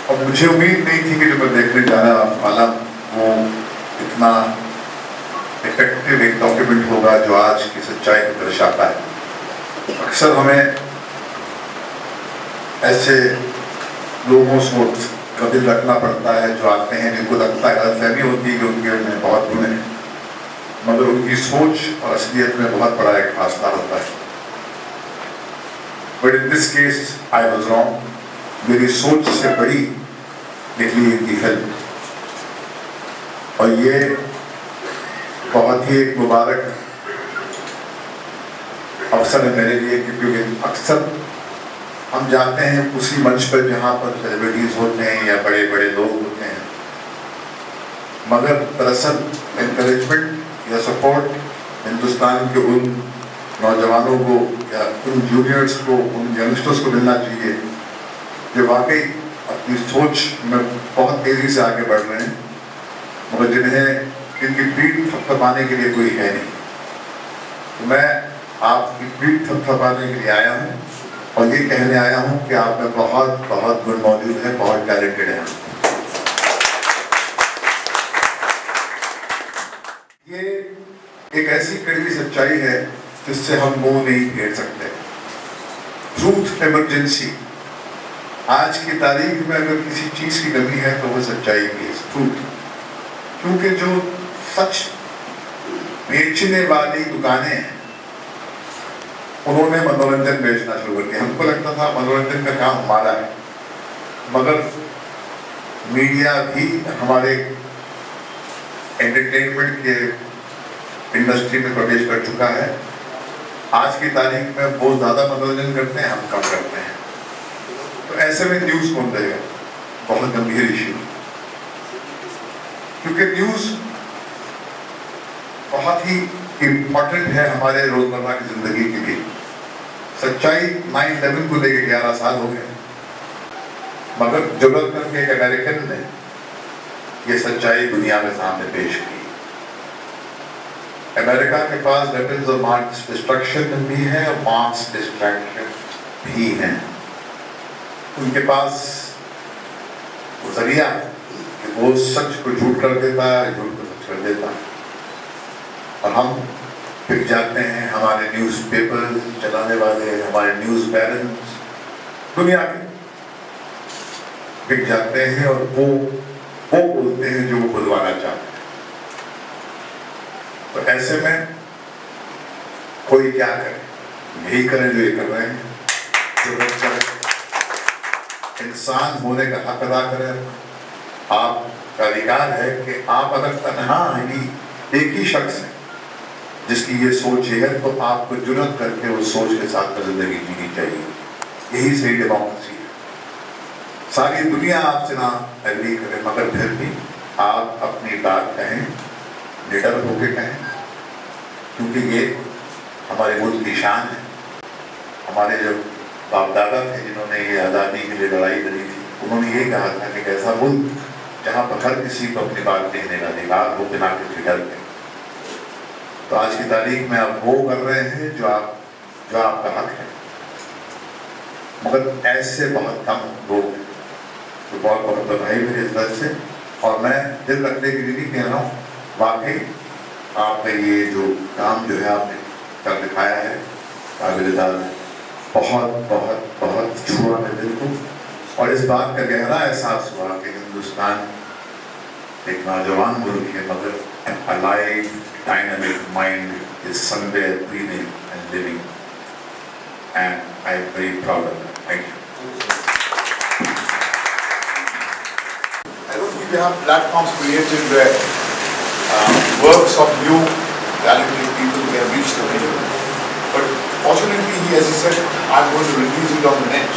और मुझे उम्मीद नहीं थी कि जो मैं देखने जाने वाला वो इतना इफेक्टिव एक डॉक्यूमेंट होगा जो आज की सच्चाई को दर्शाता है। अक्सर हमें ऐसे लोगों को कभी रखना पड़ता है जो आते हैं जिनको लगता है गलतफहमी होती है कि उनके में बहुत गुण है, मगर उनकी सोच और असलियत में बहुत बड़ा एक फासला होता है। But in this case I was wrong. मेरी सोच से बड़ी निकली इनकी फिल्म, और ये बहुत ही एक मुबारक अवसर है मेरे लिए, क्योंकि अक्सर हम जाते हैं उसी मंच पर जहाँ पर सेलिब्रिटीज होते हैं या बड़े बड़े लोग होते हैं, मगर दरअसल एनकरेजमेंट या सपोर्ट हिंदुस्तान के उन नौजवानों को या उन जूनियर्स को, उन यंगस्टर्स को मिलना चाहिए जो वाकई अपनी सोच में बहुत तेज़ी से आगे बढ़ रहे हैं, मगर जिन्हें इनकी पीठ थपथपाने के लिए कोई है नहीं। तो मैं आपकी पीठ थपथपाने के लिए आया हूँ और ये कहने आया हूँ कि आप में बहुत बहुत गुण मौजूद है, बहुत टैलेंटेड है। ये एक ऐसी कड़वी सच्चाई है जिससे हम मुंह नहीं फेर सकते। Truth emergency. आज की तारीख में अगर किसी चीज की कमी है तो वो सच्चाई की है, ट्रूथ। क्योंकि जो सच बेचने वाली दुकानें हैं उन्होंने मनोरंजन बेचना शुरू कर दिया। हमको लगता था मनोरंजन का काम हमारा है, मगर मीडिया भी हमारे एंटरटेनमेंट के इंडस्ट्री में प्रवेश कर चुका है। आज की तारीख में बहुत ज़्यादा मनोरंजन करते हैं, हम कम करते हैं। तो ऐसे में न्यूज़ कौन देगा? बहुत गंभीर इश्यू, क्योंकि न्यूज़ बहुत ही इम्पोर्टेंट है हमारे रोजमर्रा की जिंदगी के लिए। सच्चाई 9/11 को लेकर 11 साल हो गए, मगर जरूरत करके एक अमेरिकन ने ये सच्चाई दुनिया में सामने पेश की। अमेरिका के पास वेपन्स ऑफ मास डिस्ट्रक्शन भी है और मास डिस्ट्रैक्शन भी है। उनके पास वो जरिया कि वो सच को झूठ कर देता है, झूठ को सच कर देता है, और हम पिक जाते हैं। हमारे न्यूज़पेपर चलाने वाले, हमारे न्यूज़ पेरेंट्स दुनिया के पिक जाते हैं और वो बोलते हैं जो वो बुलवाना चाहते हैं। तो ऐसे में कोई क्या करे? यही करें जो ये कर रहे हैं। इंसान होने का हक अदा करें। आपका अधिकार है कि आप अगर तन्हा ही एक ही शख्स है जिसकी ये सोच है, तो आपको जुर्रत करके उस सोच के साथ जिंदगी जीनी चाहिए। यही सही डेमोक्रेसी है। सारी दुनिया आपसे ना एग्री करे, मगर फिर भी आप अपनी बात कहें, निडर होकर कहें, क्योंकि ये हमारे मुल्क की शान है। हमारे जो बाप दादा थे जिन्होंने ये आज़ादी के लिए लड़ाई लड़ी थी, उन्होंने ये कहा था कि ऐसा मुल्क जहाँ पर हर किसी को अपनी बात कहने का अधिकार हो बिना किसी डर के। तो आज की तारीख में आप वो कर रहे हैं जो आपका हक है, मगर ऐसे बहुत कम लोग हैं। तो बहुत बहुत बधाई मेरी इस तरह से, और मैं दिल रखने के लिए नहीं कह रहा हूँ, वाकई आपने ये जो काम जो है आपने कर दिखाया है, काबिल-ए-तारीफ है। बहुत बहुत बहुत छुआ मेरे दिल को, और इस बात का गहरा एहसास हुआ कि हिंदुस्तान एक नौजवान मुल्क है, मगर a live, dynamic mind is somewhere breathing and living, and I am very proud of that. Thank you. I don't think we have platforms created where works of new talented people can reach the middle. But fortunately, as he said, I'm going to release it on the net.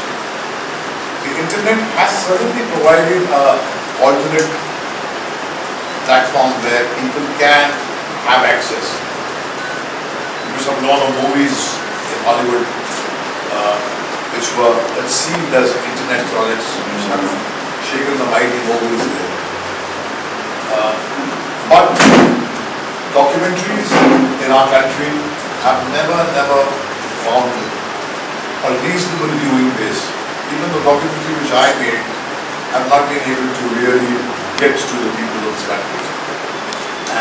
The internet has certainly provided an alternate platform where people can have access. You some lot of movies in Hollywood which were conceived as internet projects, which have shaken the mighty moguls there. But documentaries in our country have never found a reasonable viewing base. Even the documentary which I made have not been able to really get to the people of this country.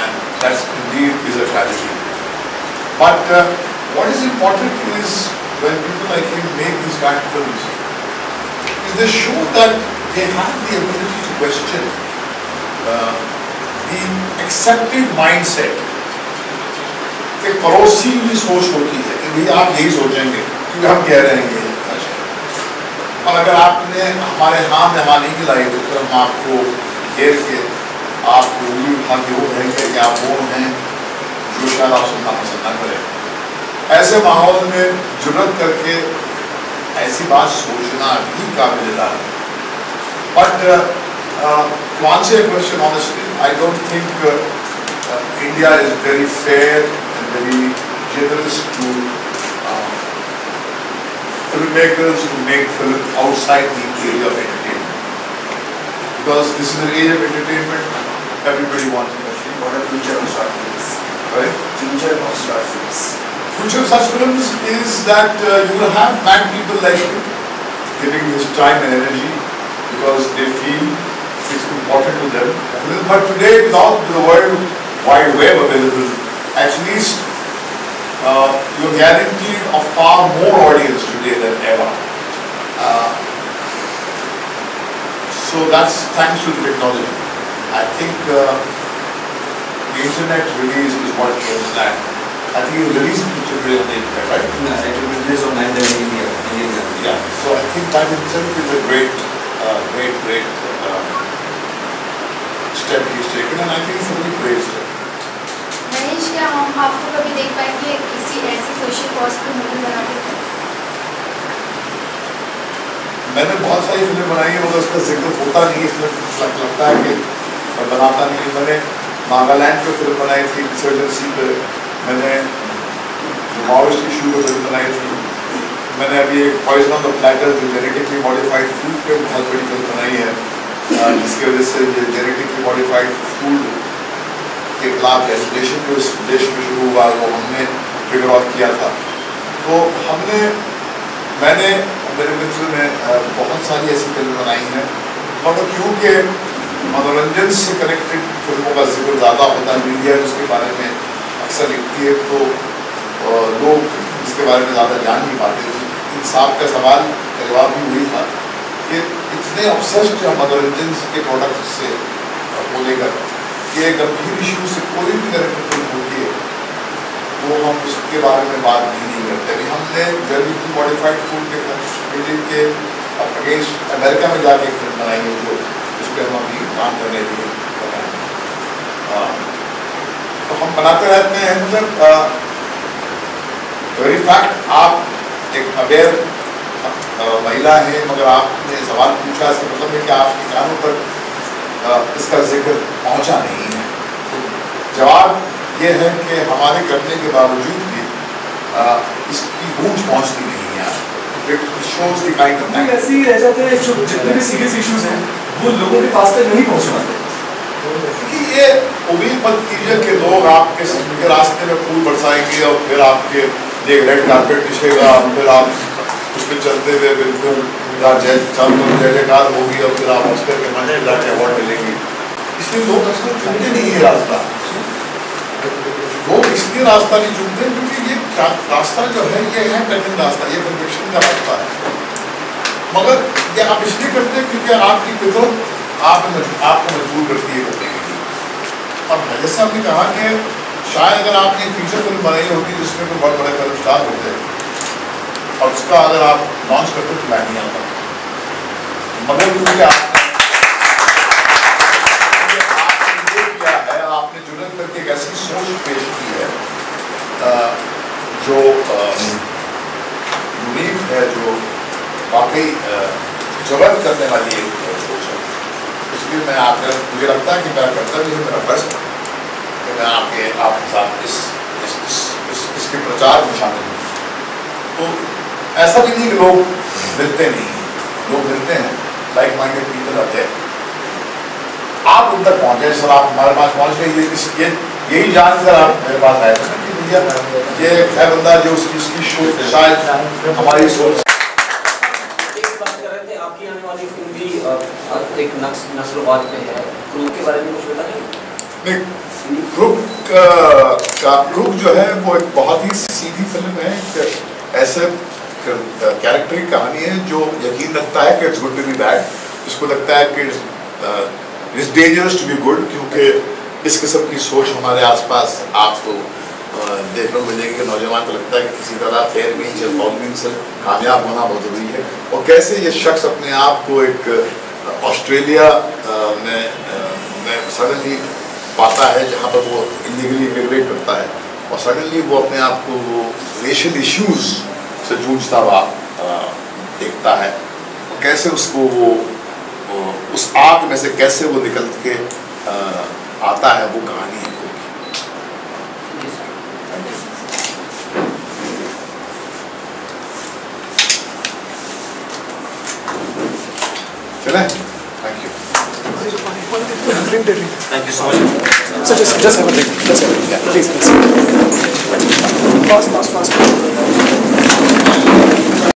And that indeed is a tragedy. But what is important is when people like him make these kind of films, is they show that they have the ability to question the accepted mindset. कि पड़ोसी भी सोच होती है कि भैया आप यही सोचेंगे क्योंकि हम कह रहे हैं ये अच्छा, और अगर आपने हमारे हाँ में हाँ नहीं मिलाई तो फिर हम आपको घेर के आपको उंगली उठा के वो कहेंगे कि आप वो हैं जो शायद आप सुनना पसंद ना करें। ऐसे माहौल में जुर्रत करके ऐसी बात सोचना भी काबिल-ए-तारीफ है। But to answer your question honestly, I don't think India is very fair and very generous to filmmakers who make film outside the area of entertainment. Because this is an age of entertainment, everybody wants to see. What a future of short films. Right? Future of short films. Future of such films is that you will have mad people like him giving his time and energy because they feel it's important to them. But today, without the World Wide Web available, at least you are guaranteed a far more audience today than ever. So that's thanks to the technology. I think the internet release is what was that. I think you released the picture today on the internet, right? No, it will be released on 9th in India. Yeah. So I think that itself is a great step he's taken, and I think it's a really great step. Manish, क्या हम आपको कभी देख पाएंगे किसी ऐसी social cause पर movie बनाते हुए? मैंने बहुत सारी फिल्में बनाई है, मगर उसका जिक्र होता नहीं, इसलिए लगता है कि मैं बनाता नहीं। मैंने नागालैंड पे फिल्म बनाई थी, इंसर्जेंसी पे। मैंने माओइस्ट इशू पे फिल्म बनाई थी। मैंने अभी एक पॉइजन ऑन द प्लैटर जो जेनेटिकली मॉडिफाइड फूड पे बहुत बड़ी फिल्म बनाई है, जिसकी वजह से जेनेटिकली मॉडिफाइड फूड के खिलाफ एजुकेशन जो इस देश में शुरू हुआ वो हमने फिगर आउट किया था। तो मैंने मेरे मित्र ने बहुत सारी ऐसी फिल्म बनाई हैं, मगर क्योंकि मनोरंजन से कनेक्टेड फिल्मों का जिक्र ज़्यादा होता है, मीडिया उसके बारे में अक्सर लिखती है, तो लोग इसके बारे में ज़्यादा जान नहीं पाते। इंसाफ का सवाल का जवाब भी वही था कि इतने ऑब्सेस्ड हम मनोरंजन के प्रोडक्ट से को लेकर कि गंभीर इशू से कोई भी कनेक्टेड फिल्म होती है वो हम उसके बारे में बात नहीं करते। अभी हमने जेनेटिकली मॉडिफाइड फूड के अगेंस्ट अमेरिका में जाके एक फिल्म बनाई है जो उस पर हम अभी काम कर रहे थे। तो हम बनाते रहते हैं। मतलब वेरी फैक्ट आप एक अवेयर महिला है, मगर आपने सवाल पूछा, इसका मतलब है कि आपके कानों तक इसका जिक्र पहुंचा नहीं है। तो जवाब ये है कि हमारे करने के बावजूद भी इसकी गूंज पहुंचती नहीं है। ऐसे ही रह जाते हैं, जो जितने भी सीरियस इश्यूज हैं वो लोगों के पास तक नहीं पहुंच पाते। क्योंकि ये उम्मीद मत कीजिए कि लोग आपके रास्ते में फूल बरसाएंगे और फिर आपके लिए रेड कारपेट बिछेगा, फिर आप उस पर चलते हुए बिल्कुल जयकार होगी और फिर आप ऑस्कर के मंच पर जाके अवार्ड मिलेंगे। इसलिए लोग अक्सर चुनते नहीं है रास्ता। लोग इसलिए रास्ता नहीं चुनते क्योंकि ये रास्ता जो है ये है कठिन रास्ता, ये कन्विक्शन का रास्ता है। मगर ये आप इसलिए करते हैं क्योंकि आपकी फितरत आपको मजबूर करती है करने के लिए। और जैसे आपने कहा कि शायद अगर आपने फीचर फिल्म बनाई होगी जिसमें कोई बहुत बड़े फिल्म स्टार होते हैं और उसका अगर आप लॉन्च करते तो मैं नहीं आता, मगर क्योंकि आपने ये किया है, आपने जुर्रत करके एक ऐसी सोच पेश की है जो यूनिक है, जो वाकई जबरदस्त करने वाली एक सोच है। इसलिए मैं आपका मुझे लगता है कि मेरा कर्तव्य है, मेरा फर्ज है कि मैं आपके साथ इसके प्रचार में शामिल हूँ। तो ऐसा भी नहीं कि लोग मिलते नहीं, लोग मिलते हैं, लाइक माइंडेड पीपल आते हैं। आप उन तक पहुँचे सर, आप हमारे पास पहुँच गए, यही जानकर आप मेरे पास आए थे कि भैया ये है बंदा जो उसकी सोच शायद हमारी सोच। एक बात कर रहे थे, आपकी आने वाली फिल्म भी एक नस्लवाद पे है, क्रूक के बारे में कुछ बताएं? नहीं, क्रूक जो है वो एक बहुत ही सीधी फिल्म है, एक ऐसे कैरेक्टर की कहानी है जो यकीन रखता है कि it's good to be bad, जिसको लगता है कि it's dangerous to be good, क्योंकि इस किस्म की सोच हमारे आसपास आपको देखने को मिलेगी कि नौजवान को लगता है कि किसी तरह फेयर मीन्स या फाउल मीन्स से कामयाब होना बहुत जरूरी है, और कैसे ये शख्स अपने आप को एक ऑस्ट्रेलिया में सडनली पाता है जहाँ पर वो इलीगली इमिग्रेट करता है, और सडनली वो अपने आप को वो रेशियल इश्यूज से जूझता हुआ देखता है, और कैसे उसको वो उस आग में से कैसे वो निकल के आता है, वो कहानी है। चलें? Thank you. Thank you so much. So just have a drink. Just have a drink. Yeah, please. Fast.